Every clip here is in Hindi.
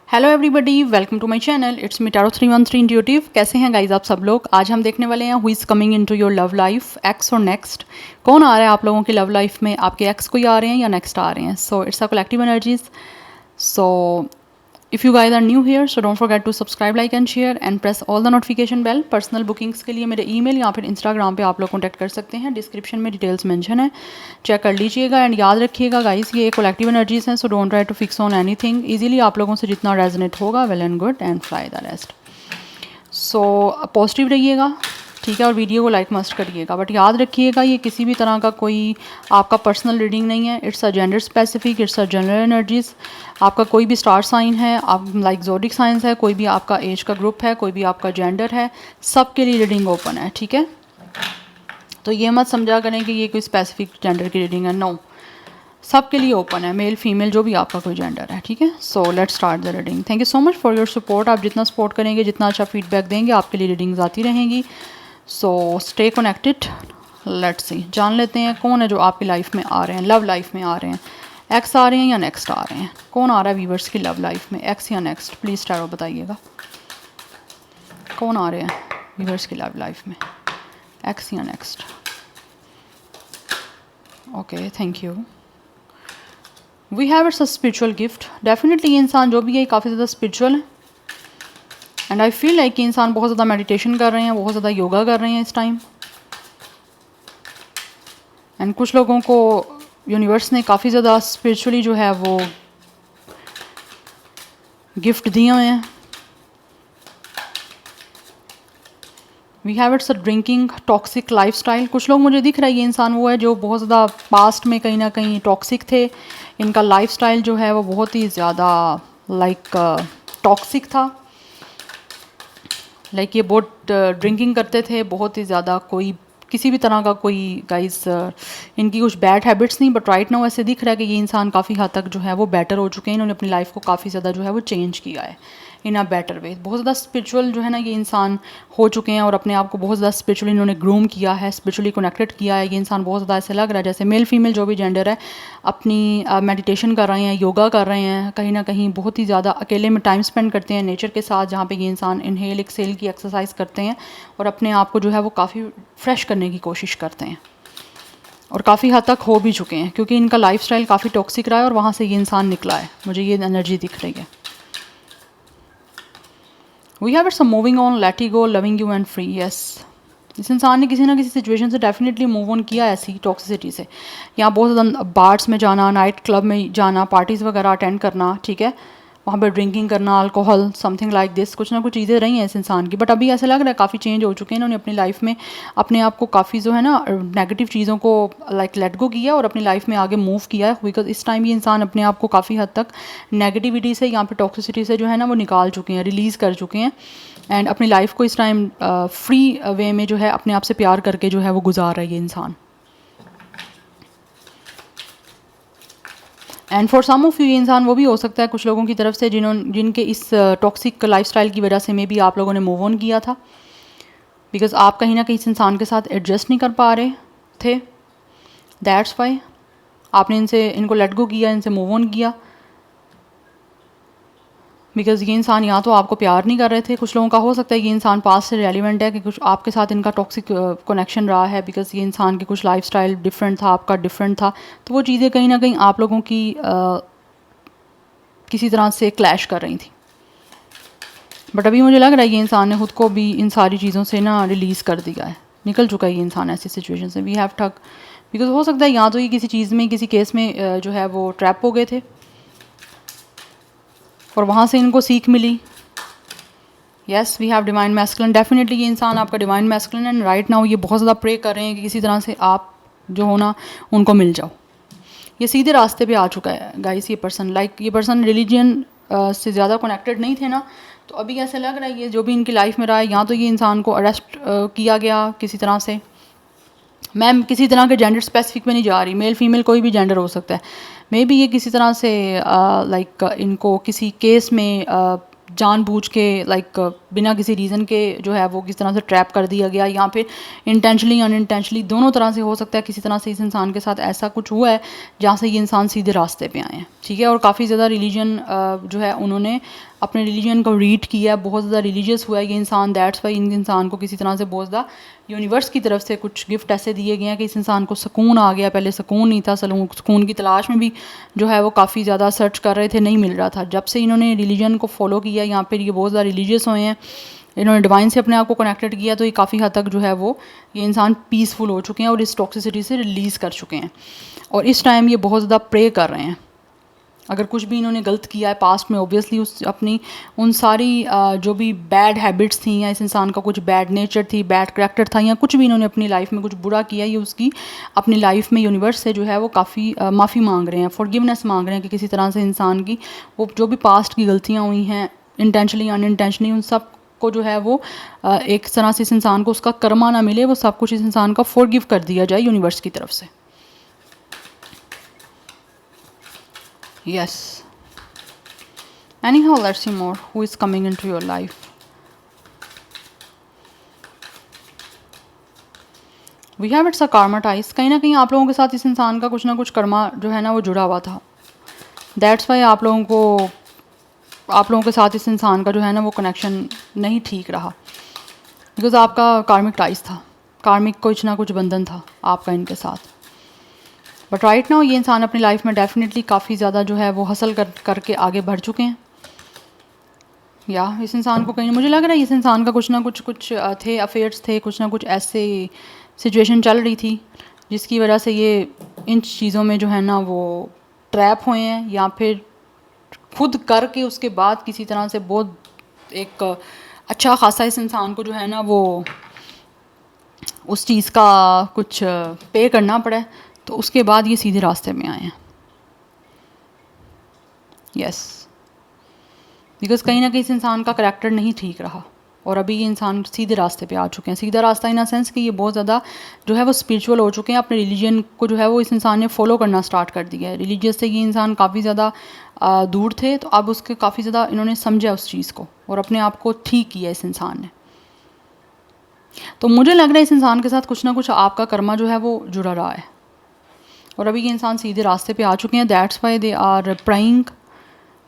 Hello everybody, welcome to my channel. It's me tarot 313 intuitive. कैसे हैं गाइज आप सब लोग? आज हम देखने वाले हैं who is coming into your love life, x और नेक्स्ट। कौन आ रहा है आप लोगों की लव लाइफ में? आपके एक्स कोई आ रहे हैं या नेक्स्ट आ रहे हैं? So it's a collective energies. So if you guys are new here, so don't forget to subscribe, like and share and press all the notification bell। Personal bookings के लिए मेरे ईमेल या फिर इंस्टाग्राम पे आप लोग कॉन्टैक्ट कर सकते हैं। डिस्क्रिप्शन में डिटेल्स मेंशन है, चेक कर लीजिएगा। एंड याद रखिएगा गाइस, ये कलेक्टिव एनर्जीज हैं, so don't try to fix on anything. Easily आप लोगों से जितना रेजोनेट होगा, well and good, and fly the rest. So positive रहिएगा, ठीक है, और वीडियो को लाइक मस्ट करिएगा। बट याद रखिएगा, ये किसी भी तरह का कोई आपका पर्सनल रीडिंग नहीं है। It's a gender specific, it's a general energies. आपका कोई भी स्टार साइन है, आप लाइक ज़ोडिक साइंस है, कोई भी आपका एज का ग्रुप है, कोई भी आपका जेंडर है, सबके लिए रीडिंग ओपन है, ठीक है। तो ये मत समझा करें कि ये कोई स्पेसिफिक जेंडर की रीडिंग है, नो, सबके लिए ओपन है, मेल फीमेल जो भी आपका कोई जेंडर है, ठीक है। So let's start the reading. Thank you so much for your support. आप जितना सपोर्ट करेंगे, जितना अच्छा फीडबैक देंगे, आपके लिए रीडिंग्स आती रहेंगी। So stay connected. Let's see, जान लेते हैं कौन है जो आपकी लाइफ में आ रहे हैं, लव लाइफ में आ रहे हैं। एक्स आ रहे हैं या नेक्स्ट आ रहे हैं? कौन आ रहा है व्यूवर्स की लव लाइफ में, एक्स या नेक्स्ट? प्लीज़ टैरो बताइएगा, कौन आ रहे हैं व्यूवर्स की लव लाइफ में, एक्स या next? Okay, thank you. We have it's a spiritual gift. Definitely ये इंसान जो भी है काफ़ी ज़्यादा स्पिरिचुअल है। एंड आई फील लाइक कि इंसान बहुत ज़्यादा मेडिटेशन कर रहे हैं, बहुत ज़्यादा योगा कर रहे हैं इस टाइम। एंड कुछ लोगों को यूनिवर्स ने काफ़ी ज़्यादा स्पिरिचुअली जो है वो गिफ्ट दिए हुए हैं। We have it's a drinking toxic lifestyle. कुछ लोग, मुझे दिख रहा है ये इंसान वो है जो बहुत ज़्यादा पास्ट में कहीं ना कहीं टॉक्सिक थे। इनका लाइफ स्टाइल जो है वो बहुत ही ज़्यादा लाइक टॉक्सिक था। लाइक ये बहुत ड्रिंकिंग करते थे, बहुत ही ज़्यादा, कोई किसी भी तरह का कोई गाइस इनकी कुछ बैड हैबिट्स नहीं, बट राइट नाउ ऐसे दिख रहा है कि ये इंसान काफ़ी हद तक जो है वो बेटर हो चुके हैं। इन्होंने अपनी लाइफ को काफ़ी ज़्यादा जो है वो चेंज किया है इन अ बेटर वे। बहुत ज़्यादा स्पिरिचुअल जो है ना ये इंसान हो चुके हैं, और अपने आप को बहुत ज़्यादा स्पिरिचुअली इन्होंने ग्रूम किया है, स्पिरिचुअली कनेक्टेड किया है। ये इंसान बहुत ज़्यादा ऐसे लग रहा है जैसे मेल फीमेल जो भी जेंडर है, अपनी मेडिटेशन कर रहे हैं, योगा कर रहे हैं, कहीं ना कहीं बहुत ही ज़्यादा अकेले में टाइम स्पेंड करते हैं नेचर के साथ, जहाँ पे ये इंसान इनहेल एक्सेल की एक्सरसाइज करते हैं और अपने आप को जो है वो काफ़ी फ्रेश करने की कोशिश करते हैं, और काफ़ी हद तक हो भी चुके हैं, क्योंकि इनका लाइफस्टाइल काफ़ी टॉक्सिक रहा है और वहाँ से ये इंसान निकला है। मुझे ये एनर्जी दिख रही है। We have it's moving on, let he go, loving you and free. Yes, इस इंसान ने किसी ना किसी सिचुएशन से डेफिनेटली मूव ऑन किया, ऐसी टॉक्सिसिटी से। यहाँ बहुत ज़्यादा बार्स में जाना, नाइट क्लब में जाना, पार्टीज़ वगैरह अटेंड करना, ठीक है, वहाँ पर ड्रिंकिंग करना, अल्कोहल, समथिंग लाइक दिस, कुछ ना कुछ चीज़ें रही हैं इस इंसान की। बट अभी ऐसा लग रहा है काफ़ी चेंज हो चुके हैं। इन्होंने अपनी लाइफ में अपने आप को काफ़ी जो है ना नेगेटिव चीज़ों को लाइक लेट गो किया और अपनी लाइफ में आगे मूव किया है। बिकॉज इस टाइम ये इंसान अपने आप को काफ़ी हद तक नेगेटिविटी से, यहाँ पे टॉक्सिसिटी से जो है ना वो निकाल चुके हैं, रिलीज़ कर चुके हैं। एंड अपनी लाइफ को इस टाइम फ्री वे में जो है अपने आप से प्यार करके जो है वो गुजार रहा है ये इंसान। And for some of you, ये इंसान वो भी हो सकता है कुछ लोगों की तरफ से जिनके इस टॉक्सिक लाइफस्टाइल की वजह से मे भी आप लोगों ने मूव ऑन किया था, बिकॉज आप कहीं ना कहीं इस इंसान के साथ एडजस्ट नहीं कर पा रहे थे। दैट्स वाई आपने इनको लेट गो किया, इनसे मूव ऑन किया, बिकॉज ये इंसान या तो आपको प्यार नहीं कर रहे थे। कुछ लोगों का हो सकता है ये इंसान पास से रेलिवेंट है कि कुछ आपके साथ इनका टॉक्सिक कनेक्शन रहा है, बिकॉज ये इंसान के कुछ लाइफस्टाइल डिफरेंट था, आपका डिफरेंट था, तो वो चीज़ें कहीं ना कहीं आप लोगों की किसी तरह से क्लैश कर रही थी। बट अभी मुझे लग रहा है ये इंसान ने खुद को भी इन सारी चीज़ों से ना रिलीज़ कर दिया है, निकल चुका है ये इंसान ऐसी सिचुएशन से। वी हैव ठग, बिकॉज हो सकता है या तो ये किसी चीज़ में, किसी केस में जो है वो ट्रैप हो गए थे और वहाँ से इनको सीख मिली। Yes, we have divine masculine. Definitely ये इंसान आपका divine masculine and right now ये बहुत ज़्यादा प्रे कर रहे हैं कि किसी तरह से आप जो हो ना उनको मिल जाओ। ये सीधे रास्ते पे आ चुका है गाइस ये पर्सन। लाइक ये पर्सन रिलीजन से ज़्यादा कनेक्टेड नहीं थे ना, तो अभी ऐसा लग रहा है ये जो भी इनकी लाइफ में रहा है, या तो ये इंसान को अरेस्ट किया गया किसी तरह से। मैं किसी तरह के जेंडर स्पेसिफिक में नहीं जा रही, मेल फीमेल कोई भी जेंडर हो सकता है। मे बी ये किसी तरह से लाइक इनको किसी केस में जानबूझ के लाइक बिना किसी रीज़न के जो है वो किस तरह से ट्रैप कर दिया गया, या फिर इंटेंशनली अनइंटेंशनली दोनों तरह से हो सकता है। किसी तरह से इस इंसान के साथ ऐसा कुछ हुआ है जहाँ से ये इंसान सीधे रास्ते पे आए हैं, ठीक है। और काफ़ी ज़्यादा रिलीजन जो है उन्होंने अपने रिलीजन को रीड किया है, बहुत ज़्यादा रिलीजियस हुआ है ये इंसान। दैट्स वाई इन इंसान को किसी तरह से बहुत ज़्यादा यूनिवर्स की तरफ से कुछ गिफ्ट ऐसे दिए गए हैं कि इस इंसान को सुकून आ गया। पहले सुकून नहीं था, सुकून की तलाश में भी जो है वो काफ़ी ज़्यादा सर्च कर रहे थे, नहीं मिल रहा था। जब से इन्होंने रिलीजन को फॉलो किया, यहाँ पर ये बहुत ज़्यादा रिलीजियस हुए हैं, इन्होंने डिवाइन से अपने आप को कनेक्टेड किया, तो ये काफ़ी हद तक जो है वो ये इंसान पीसफुल हो चुके हैं और इस टॉक्सिसिटी से रिलीज़ कर चुके हैं। और इस टाइम ये बहुत ज़्यादा प्रे कर रहे हैं। अगर कुछ भी इन्होंने गलत किया है पास्ट में, ऑब्वियसली उस अपनी उन सारी जो भी बैड हैबिट्स थी, या इस इंसान का कुछ बैड नेचर थी, बैड करैक्टर था, या कुछ भी इन्होंने अपनी लाइफ में कुछ बुरा किया, ये उसकी अपनी लाइफ में यूनिवर्स से जो है वो काफ़ी माफ़ी मांग रहे हैं, फॉरगिवनेस मांग रहे हैं कि किसी तरह से इंसान की वो जो भी पास्ट की गलतियाँ हुई हैं, इंटेंशनली अनइंटेंशनली, उन सब को जो है वो एक तरह से इस इंसान को उसका कर्मा ना मिले, वो सब कुछ इस इंसान का फॉरगिव कर दिया जाए यूनिवर्स की तरफ से। Yes. Anyhow, let's see more. Who is coming into your life? We have it's a karma ties. कहीं ना कहीं आप लोगों के साथ इस इंसान का कुछ ना कुछ कर्मा जो है ना वो जुड़ा हुआ था। That's why आप लोगों के साथ इस इंसान का जो है ना वो कनेक्शन नहीं ठीक रहा, बिकॉज आपका कार्मिक टाइज था, कार्मिक कुछ ना कुछ बंधन था आपका इनके साथ। बट राइट नाउ ये इंसान अपनी लाइफ में डेफिनेटली काफ़ी ज़्यादा जो है वो हसल करके आगे बढ़ चुके हैं। या इस इंसान को कहीं मुझे लग रहा है इस इंसान का कुछ ना कुछ थे अफेयर्स थे, कुछ ना कुछ ऐसे सिचुएशन चल रही थी जिसकी वजह से ये इन चीज़ों में जो है ना वो ट्रैप हुए हैं, या फिर खुद करके उसके बाद किसी तरह से बहुत एक अच्छा खासा इस इंसान को जो है ना वो उस चीज़ का कुछ पे करना पड़ा, तो उसके बाद ये सीधे रास्ते में आए हैं। यस, बिकॉज कहीं ना कहीं इस इंसान का करैक्टर नहीं ठीक रहा और अभी ये इंसान सीधे रास्ते पे आ चुके हैं। सीधा रास्ता इन अ सेंस कि ये बहुत ज़्यादा जो है वो स्पिरिचुअल हो चुके हैं, अपने रिलीजन को जो है वो इस इंसान ने फॉलो करना स्टार्ट कर दिया है। रिलीजियस से ये इंसान काफ़ी ज़्यादा दूर थे, तो अब उसके काफ़ी ज़्यादा इन्होंने समझा उस चीज़ को और अपने आप को ठीक किया इस इंसान ने। तो मुझे लग रहा है इस इंसान के साथ कुछ ना कुछ आपका कर्मा जो है वो जुड़ा रहा है और अभी ये इंसान सीधे रास्ते पे आ चुके हैं। That's why they are praying,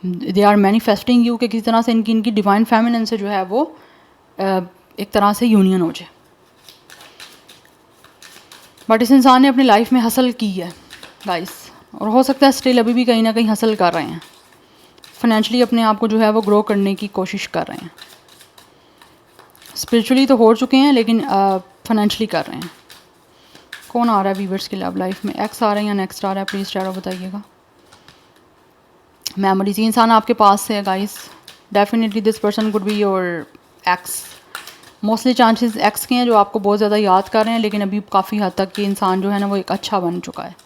they are manifesting you कि किसी तरह से इनकी डिवाइन फेमिनिन से जो है वो एक तरह से यूनियन हो जाए। बट इस इंसान ने अपनी लाइफ में हसल की है गाइस, और हो सकता है स्टिल अभी भी कहीं ना कहीं हसल कर रहे हैं, फाइनेंशियली अपने आप को जो है वो ग्रो करने की कोशिश कर रहे हैं। स्पिरिचुअली तो हो चुके हैं लेकिन फाइनेंशियली कर रहे हैं। कौन आ रहा है वीवर्स की लव लाइफ में? एक्स आ रहा है या नेक्स्ट आ रहा है? प्लीज़ टैरो बताइएगा। मेमोरीज, ये इंसान आपके पास से है guys. Definitely this person could be your x. Mostly chances x के हैं जो आपको बहुत ज़्यादा याद कर रहे हैं, लेकिन अभी काफ़ी हद तक ये इंसान जो है ना वो एक अच्छा बन चुका है।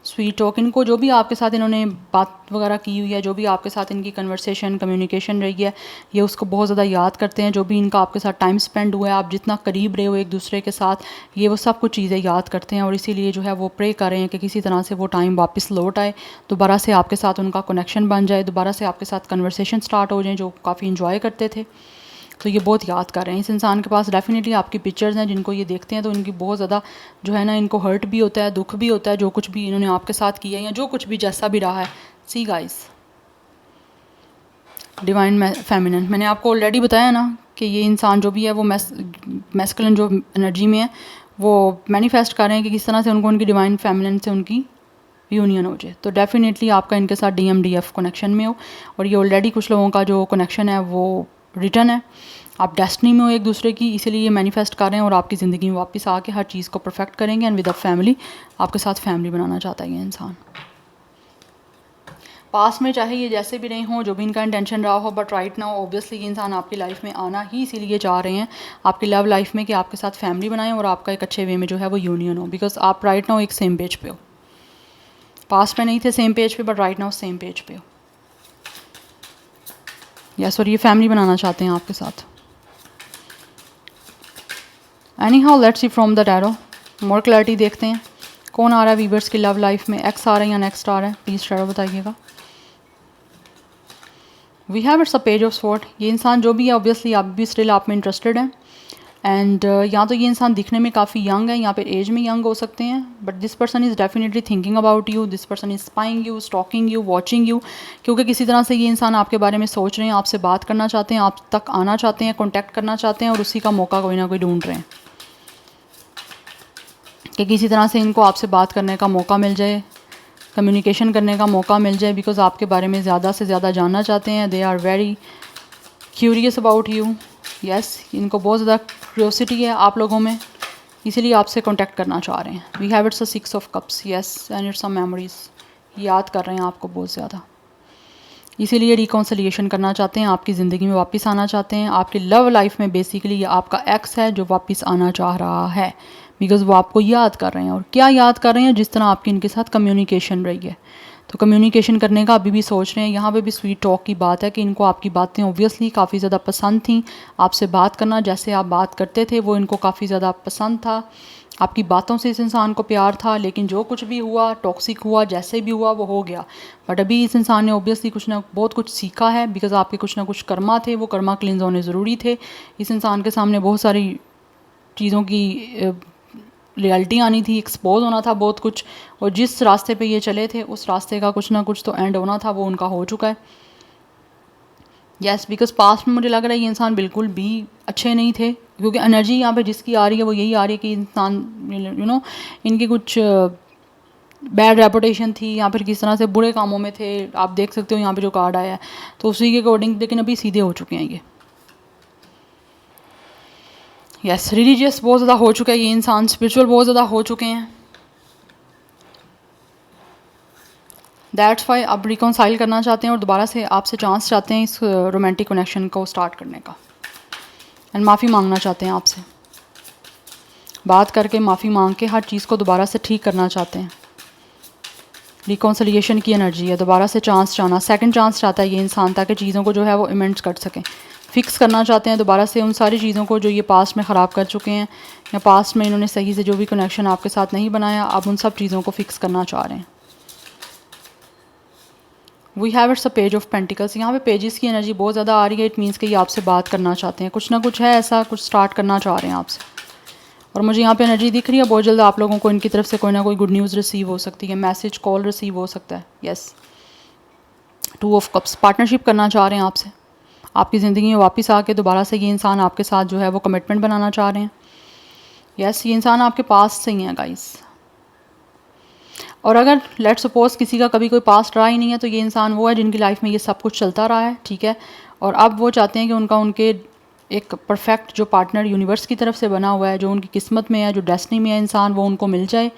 स्वीट टॉक, इनको जो भी आपके साथ इन्होंने बात वगैरह की हुई है, जो भी आपके साथ इनकी कन्वर्सेशन कम्युनिकेशन रही है, ये उसको बहुत ज़्यादा याद करते हैं। जो भी इनका आपके साथ टाइम स्पेंड हुआ है, आप जितना करीब रहे हो एक दूसरे के साथ, ये वो सब कुछ चीज़ें याद करते हैं और इसीलिए जो है वो प्रे कर रहे हैं कि किसी तरह से वो टाइम वापस लौट आए, दोबारा से आपके साथ उनका कनेक्शन बन जाए, दोबारा से आपके साथ कन्वर्सेशन स्टार्ट हो जाए जो काफ़ी इन्जॉय करते थे। तो ये बहुत याद कर रहे हैं। इस इंसान के पास डेफिनेटली आपकी पिक्चर्स हैं जिनको ये देखते हैं तो इनकी बहुत ज़्यादा जो है ना इनको हर्ट भी होता है, दुख भी होता है, जो कुछ भी इन्होंने आपके साथ किया है या जो कुछ भी जैसा भी रहा है। सी गाइस, डिवाइन फेमिनिन, मैंने आपको ऑलरेडी बताया ना कि ये इंसान जो भी है वो मैस्कुलिन जो एनर्जी में है वो मैनिफेस्ट कर रहे हैं कि किस तरह से उनको उनकी डिवाइन फेमिनिन से उनकी यूनियन हो जाए। तो डेफिनेटली आपका इनके साथ DMDF कनेक्शन में हो और ये ऑलरेडी कुछ लोगों का जो कनेक्शन है वो रिटर्न है। आप डेस्टिनी में हो एक दूसरे की, इसीलिए ये मैनिफेस्ट कर रहे हैं और आपकी ज़िंदगी में वापस आके हर चीज़ को परफेक्ट करेंगे एंड विद अ फैमिली आपके साथ फैमिली बनाना चाहता है ये इंसान। पास में चाहे ये जैसे भी नहीं हो, जो भी इनका इंटेंशन रहा हो, बट राइट नाउ ऑब्वियसली ये इंसान आपकी लाइफ में आना ही इसीलिए चाह रहे हैं आपकी लव लाइफ में कि आपके साथ फैमिली बनाएं और आपका एक अच्छे वे में जो है वो यूनियन हो, बिकॉज आप राइट नाउ एक सेम पेज पे हो। पास्ट में नहीं थे सेम पेज पे, but right now same page पे हो। यस, और ये फैमिली बनाना चाहते हैं आपके साथ। Anyhow let's see from the tarot, more clarity देखते हैं कौन आ रहा है वीवर्स की लव लाइफ में। एक्स आ रहा है या नेक्स्ट आ रहा है? प्लीज़ टैरो बताइएगा। We have it's a page of sword. ये इंसान जो भी है ऑब्वियसली आप भी स्टिल आप में इंटरेस्टेड हैं। एंड यहाँ तो ये इंसान दिखने में काफ़ी यंग है, यहाँ पे एज में यंग हो सकते हैं, but this person is definitely thinking about you, this person is spying you, stalking you, watching you, क्योंकि किसी तरह से ये इंसान आपके बारे में सोच रहे हैं, आपसे बात करना चाहते हैं, आप तक आना चाहते हैं, कॉन्टैक्ट करना चाहते हैं, और उसी का मौका कोई ना कोई ढूंढ रहे हैं कि किसी तरह से इनको आपसे बात करने का मौका मिल जाए, कम्युनिकेशन करने का मौका मिल जाए, बिकॉज आपके बारे में ज़्यादा से ज़्यादा जानना चाहते हैं। They are very curious about you. Yes, इनको बहुत ज़्यादा क्यूरियोसिटी है आप लोगों में, इसीलिए आपसे कांटेक्ट करना चाह रहे हैं। We have it's a 6 of cups. Yes, and it's a memories. याद कर रहे हैं आपको बहुत ज़्यादा, इसीलिए रिकॉन्सिलिएशन करना चाहते हैं, आपकी ज़िंदगी में वापस आना चाहते हैं। आपकी लव लाइफ में बेसिकली ये आपका एक्स है जो वापस आना चाह रहा है, बिकॉज़ वो आपको याद कर रहे हैं। और क्या याद कर रहे हैं? जिस तरह आपकी इनके साथ कम्युनिकेशन रही है, तो कम्युनिकेशन करने का अभी भी सोच रहे हैं। यहाँ पे भी स्वीट टॉक की बात है कि इनको आपकी बातें ऑब्वियसली काफ़ी ज़्यादा पसंद थी। आपसे बात करना, जैसे आप बात करते थे, वो इनको काफ़ी ज़्यादा पसंद था। आपकी बातों से इस इंसान को प्यार था, लेकिन जो कुछ भी हुआ, टॉक्सिक हुआ, जैसे भी हुआ वो हो गया। बट अभी इस इंसान ने ऑब्वियसली कुछ ना बहुत कुछ सीखा है, बिकॉज आपके कुछ ना कुछ कर्मा थे, वो कर्मा क्लींस होने ज़रूरी थे। इस इंसान के सामने बहुत सारी चीज़ों की रियलिटी आनी थी, एक्सपोज होना था बहुत कुछ, और जिस रास्ते पे ये चले थे उस रास्ते का कुछ ना कुछ तो एंड होना था, वो उनका हो चुका है। यस, बिकॉज पास्ट में मुझे लग रहा है ये इंसान बिल्कुल भी अच्छे नहीं थे, क्योंकि एनर्जी यहाँ पे जिसकी आ रही है वो यही आ रही है कि इंसान इनकी कुछ बैड रेपुटेशन थी, या फिर किस तरह से बुरे कामों में थे। आप देख सकते हो यहाँ पे जो कार्ड आया है, तो उसी के अकॉर्डिंग, लेकिन अभी सीधे हो चुके हैं ये। यस, रिलीजियस बहुत ज़्यादा हो चुका है ये इंसान, स्पिरिचुअल बहुत ज़्यादा हो चुके हैं। दैट्स वाई अब रिकॉन्साइल करना चाहते हैं और दोबारा से आपसे चांस चाहते हैं इस रोमांटिक कनेक्शन को स्टार्ट करने का, एंड माफ़ी मांगना चाहते हैं आपसे। बात करके माफ़ी मांग के हर चीज़ को दोबारा से ठीक करना चाहते हैं। रिकॉन्सिलिएशन की एनर्जी है, दोबारा से चांस चाहना, सेकंड चांस चाहता है ये इंसान, ताकि चीज़ों को जो है वो इमेंट्स कर सकें, फिक्स करना चाहते हैं दोबारा से उन सारी चीज़ों को जो ये पास्ट में ख़राब कर चुके हैं, या पास्ट में इन्होंने सही से जो भी कनेक्शन आपके साथ नहीं बनाया, अब उन सब चीज़ों को फिक्स करना चाह रहे हैं। We have it's a page of pentacles. यहाँ पे पेजेस की एनर्जी बहुत ज़्यादा आ रही है। इट मीन्स कि ये आपसे बात करना चाहते हैं, कुछ ना कुछ है ऐसा, कुछ स्टार्ट करना चाह रहे हैं आपसे। और मुझे यहाँ पे एनर्जी दिख रही है बहुत जल्द आप लोगों को इनकी तरफ से कोई ना कोई गुड न्यूज़ रिसीव हो सकती है, मैसेज कॉल रिसीव हो सकता है। यस, 2 ऑफ कप्स, पार्टनरशिप करना चाह रहे हैं आपसे, आपकी ज़िंदगी में वापस आके दोबारा से ये इंसान आपके साथ जो है वो कमिटमेंट बनाना चाह रहे हैं। यस, ये इंसान आपके पास से ही है गाइस। और अगर लेट सपोज किसी का कभी कोई पास्ट रहा ही नहीं है, तो ये इंसान वो है जिनकी लाइफ में ये सब कुछ चलता रहा है, ठीक है। और अब वो चाहते हैं कि उनके एक परफेक्ट जो पार्टनर यूनिवर्स की तरफ से बना हुआ है, जो उनकी किस्मत में है, जो डेस्टिनी में है इंसान, वो उनको मिल जाए,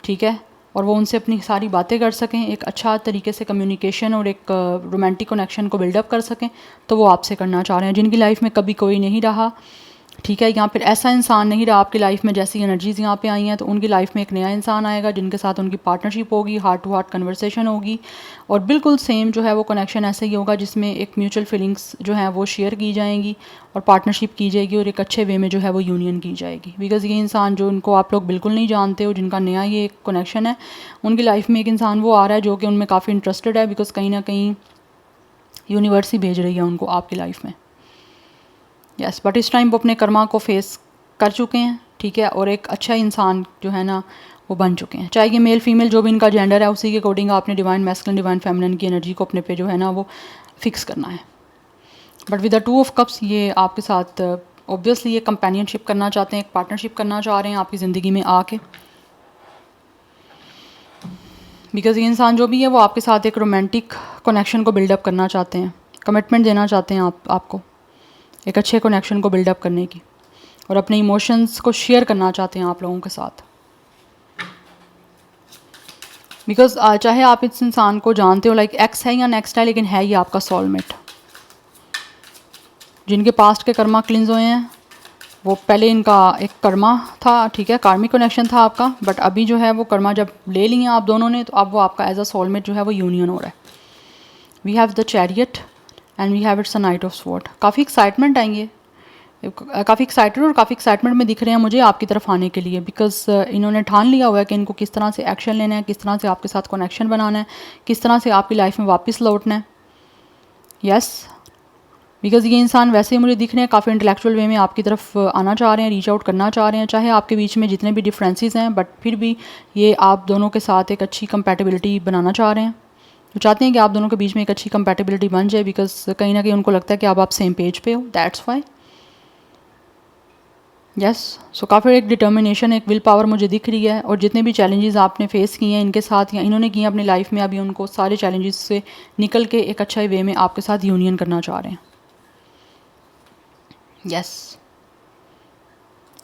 ठीक है। और वो उनसे अपनी सारी बातें कर सकें, एक अच्छा तरीके से कम्युनिकेशन और एक रोमांटिक कनेक्शन को बिल्डअप कर सकें, तो वो आपसे करना चाह रहे हैं। जिनकी लाइफ में कभी कोई नहीं रहा, ठीक है, यहाँ पर ऐसा इंसान नहीं रहा आपकी लाइफ में, जैसी एनर्जीज़ यहाँ पे आई हैं, तो उनकी लाइफ में एक नया इंसान आएगा जिनके साथ उनकी पार्टनरशिप होगी, हार्ट टू हार्ट कन्वर्सेशन होगी, और बिल्कुल सेम जो है वो कनेक्शन ऐसे ही होगा जिसमें एक म्यूचुअल फीलिंग्स जो हैं वो शेयर की जाएंगी और पार्टनरशिप की जाएगी, और एक अच्छे वे में जो है वो यूनियन की जाएगी। बिकॉज़ ये इंसान जो उनको आप लोग बिल्कुल नहीं जानते हो, जिनका नया ये एक कनेक्शन है, उनकी लाइफ में एक इंसान वो आ रहा है जो कि उनमें काफ़ी इंटरेस्टेड है, बिकॉज़ कहीं ना कहीं यूनिवर्स ही भेज रही है उनको आपकी लाइफ में। यस, बट इस टाइम वो अपने कर्मा को फेस कर चुके हैं, ठीक है, और एक अच्छा इंसान जो है ना वो बन चुके हैं। चाहे ये मेल फीमेल जो भी इनका जेंडर है, उसी के अकॉर्डिंग आपने डिवाइन मैस्कुलिन डिवाइन फेमिनिन की एनर्जी को अपने पे जो है ना वो फिक्स करना है। But with the 2 of cups ये आपके साथ ऑब्वियसली ये कंपेनियनशिप करना चाहते हैं, एक पार्टनरशिप करना चाह रहे हैं आपकी ज़िंदगी में आके, बिकॉज़ ये इंसान जो भी है वो आपके साथ एक रोमांटिक कनेक्शन को बिल्डअप करना चाहते हैं, कमिटमेंट देना चाहते हैं आपको एक अच्छे कनेक्शन को बिल्डअप करने की, और अपने इमोशंस को शेयर करना चाहते हैं आप लोगों के साथ। बिकॉज चाहे आप इस इंसान को जानते हो, लाइक एक्स है या नेक्स्ट है, लेकिन है ये आपका सोलमेट। जिनके पास्ट के कर्मा क्लिंज हुए हैं, वो पहले इनका एक कर्मा था, ठीक है, कार्मिक कनेक्शन था आपका, बट अभी जो है वो कर्मा जब ले लिए आप दोनों ने, तो अब वो आपका एज अ सोलमेट जो है वो यूनियन हो रहा है। We have the chariot and we have it's a knight of sword. काफ़ी एक्साइटमेंट आएंगे, काफ़ी एक्साइटेड और काफ़ी एक्साइटमेंट में दिख रहे हैं मुझे आपकी तरफ आने के लिए, बिकॉज इन्होंने ठान लिया हुआ है कि इनको किस तरह से एक्शन लेना है, किस तरह से आपके साथ कनेक्शन बनाना है, किस तरह से आपकी लाइफ में वापस लौटना है। यस, बिकॉज़ ये इंसान वैसे ही मुझे दिख रहे हैं काफ़ी इंटेलेक्चुअल वे में आपकी तरफ आना चाह रहे हैं, रीच आउट करना चाह रहे हैं, चाहे आपके बीच में जितने भी डिफरेंसेस हैं, बट फिर भी ये आप दोनों के साथ एक अच्छी कंपैटिबिलिटी बनाना चाह रहे हैं। तो चाहते हैं कि आप दोनों के बीच में एक अच्छी कंपैटिबिलिटी बन जाए, बिकॉज़ कहीं ना कहीं उनको लगता है कि अब आप सेम पेज पे हो, दैट्स वाई। यस, सो काफ़ी एक डिटर्मिनेशन, एक विल पावर मुझे दिख रही है, और जितने भी चैलेंजेस आपने फेस किए हैं इनके साथ या इन्होंने किए हैं अपनी लाइफ में, अभी उनको सारे चैलेंजेस से निकल के एक अच्छा वे में आपके साथ यूनियन करना चाह रहे हैं। यस,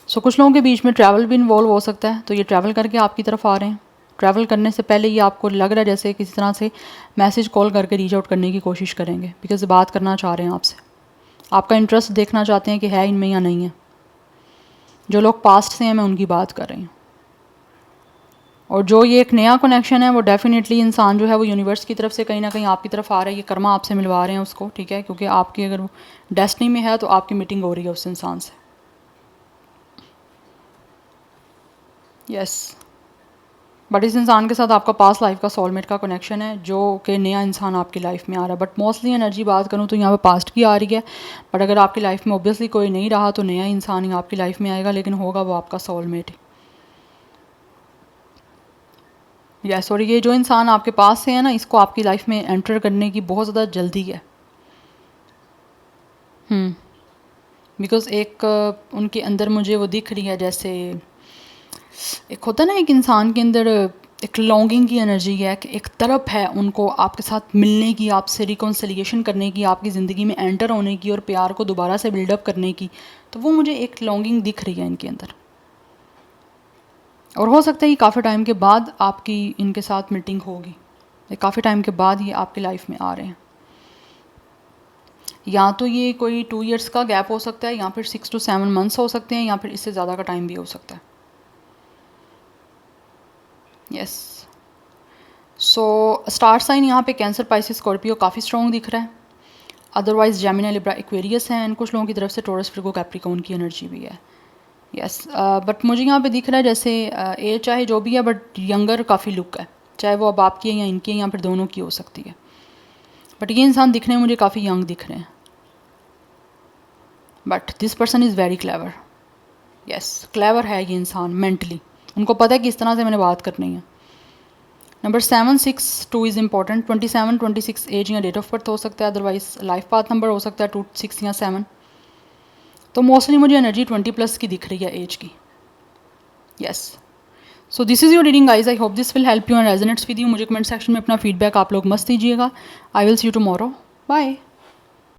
सो कुछ लोगों के बीच में ट्रैवल भी इन्वॉल्व हो सकता है, तो ये ट्रैवल करके आपकी तरफ आ रहे हैं। ट्रैवल करने से पहले ये आपको लग रहा है जैसे किसी तरह से मैसेज कॉल करके रीच आउट करने की कोशिश करेंगे, बिकॉज बात करना चाह रहे हैं आपसे, आपका इंटरेस्ट देखना चाहते हैं कि है इनमें या नहीं है। जो लोग पास्ट से हैं मैं उनकी बात कर रही हूँ। और जो ये एक नया कनेक्शन है वो डेफिनेटली इंसान जो है वो यूनिवर्स की तरफ से कहीं ना कहीं आपकी तरफ आ रहा है, ये कर्मा आपसे मिलवा रहे हैं उसको, ठीक है, क्योंकि आपकी अगर वो डेस्टिनी में है तो आपकी मीटिंग हो रही है उस इंसान से। यस, बट इस इंसान के साथ आपका पास्ट लाइफ का सोलमेट का कनेक्शन है, जो कि नया इंसान आपकी लाइफ में आ रहा है। बट मोस्टली एनर्जी बात करूँ तो यहाँ पे पास्ट की आ रही है, बट अगर आपकी लाइफ में ऑब्वियसली कोई नहीं रहा तो नया इंसान ही आपकी लाइफ में आएगा, लेकिन होगा वो आपका सोलमेट ही। यस, और ये जो इंसान आपके पास से है ना, इसको आपकी लाइफ में एंटर करने की बहुत ज़्यादा जल्दी है। बिकॉज़ एक उनके अंदर मुझे वो दिख रही है, जैसे एक होता है ना एक इंसान के अंदर एक लॉन्गिंग की एनर्जी है, कि एक तरफ है उनको आपके साथ मिलने की, आपसे रिकॉन्सिलिएशन करने की, आपकी ज़िंदगी में एंटर होने की और प्यार को दोबारा से बिल्डअप करने की। तो वो मुझे एक लॉन्गिंग दिख रही है इनके अंदर, और हो सकता है कि काफ़ी टाइम के बाद आपकी इनके साथ मीटिंग होगी, काफ़ी टाइम के बाद ये आपकी लाइफ में आ रहे हैं। या तो ये कोई 2 इयर्स का गैप हो सकता है, या फिर 6 to 7 मंथ्स हो सकते हैं, या फिर इससे ज़्यादा का टाइम भी हो सकता है। यस, सो स्टार साइन यहाँ पे कैंसर, पाइसिस, स्कॉर्पियो काफ़ी स्ट्रॉन्ग दिख रहा है। अदरवाइज जेमिनी, लिब्रा, एक्वेरियस हैं, एंड कुछ लोगों की तरफ से टॉरस, विर्गो, कैप्रिकॉर्न की एनर्जी भी है। यस, बट मुझे यहाँ पे दिख रहा है जैसे एज चाहे जो भी है, बट यंगर काफ़ी लुक है, चाहे वो अब आपकी है या इनकी है या फिर दोनों की हो सकती है। बट ये इंसान दिखने में मुझे काफ़ी यंग दिख रहे हैं, but this person is very clever. Yes, clever है ये इंसान मेंटली, उनको पता है कि इस तरह से मैंने बात करनी है। Number 7, 6, 2 is important. 27, 26 एज या डेट ऑफ बर्थ हो सकता है, अदरवाइज लाइफ पाथ नंबर हो सकता है 2, 6 या 7। तो मोस्टली मुझे एनर्जी 20+ की दिख रही है एज की। Yes, so this is your reading guys, I hope this will help you and resonates with you. मुझे कमेंट सेक्शन में अपना फीडबैक आप लोग मस्त दीजिएगा। I will see you tomorrow, bye.